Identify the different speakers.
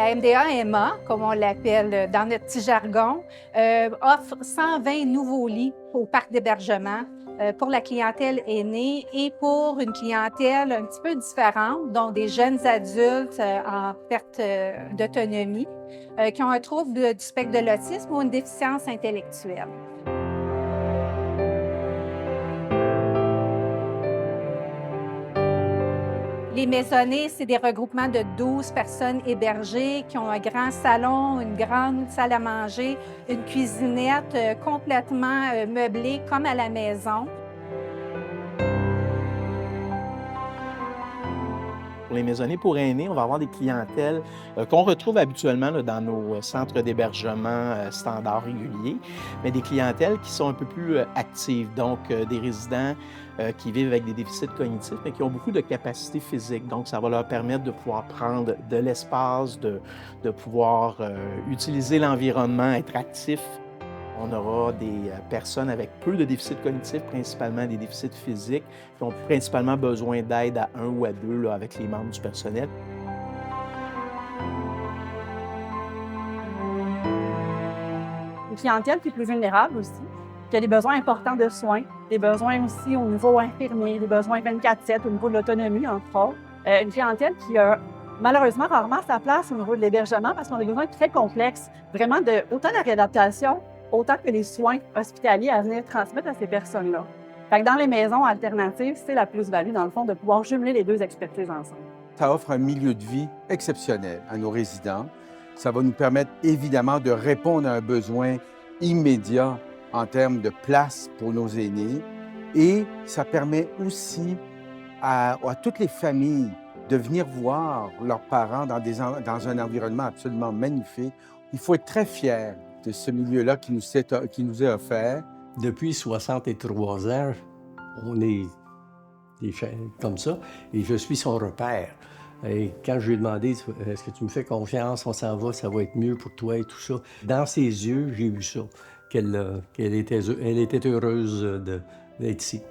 Speaker 1: La MDA-MA, comme on l'appelle dans notre petit jargon, offre 120 nouveaux lits au parc d'hébergement pour la clientèle aînée et pour une clientèle un petit peu différente, dont des jeunes adultes en perte d'autonomie qui ont un trouble du spectre de l'autisme ou une déficience intellectuelle. Les maisonnées, c'est des regroupements de 12 personnes hébergées qui ont un grand salon, une grande salle à manger, une cuisinette complètement meublée comme à la maison.
Speaker 2: Pour les maisonnées pour aînés, on va avoir des clientèles qu'on retrouve habituellement là, dans nos centres d'hébergement standards réguliers, mais des clientèles qui sont un peu plus actives, donc des résidents qui vivent avec des déficits cognitifs, mais qui ont beaucoup de capacités physiques. Donc, ça va leur permettre de pouvoir prendre de l'espace, de pouvoir utiliser l'environnement, être actifs. On aura des personnes avec peu de déficits cognitifs, principalement des déficits physiques, qui ont principalement besoin d'aide à 1 ou à 2 là, avec les membres du personnel.
Speaker 3: Une clientèle qui est plus vulnérable aussi, qui a des besoins importants de soins, des besoins aussi au niveau infirmier, des besoins 24/7 au niveau de l'autonomie, entre autres. Une clientèle qui a malheureusement rarement sa place au niveau de l'hébergement parce qu'on a des besoins très complexes, vraiment de autant la réadaptation, autant que les soins hospitaliers à venir transmettre à ces personnes-là. Fait que dans les maisons alternatives, c'est la plus-value, dans le fond, de pouvoir jumeler les deux expertises ensemble.
Speaker 4: Ça offre un milieu de vie exceptionnel à nos résidents. Ça va nous permettre évidemment de répondre à un besoin immédiat en termes de place pour nos aînés et ça permet aussi à toutes les familles de venir voir leurs parents dans un environnement absolument magnifique. Il faut être très fier de ce milieu-là qui nous est offert.
Speaker 5: Depuis 63 ans, on est des chaînes comme ça et je suis son repère. Et quand je lui ai demandé « Est-ce que tu me fais confiance, on s'en va, ça va être mieux pour toi » et tout ça, dans ses yeux, j'ai vu ça, qu'elle était heureuse d'être ici.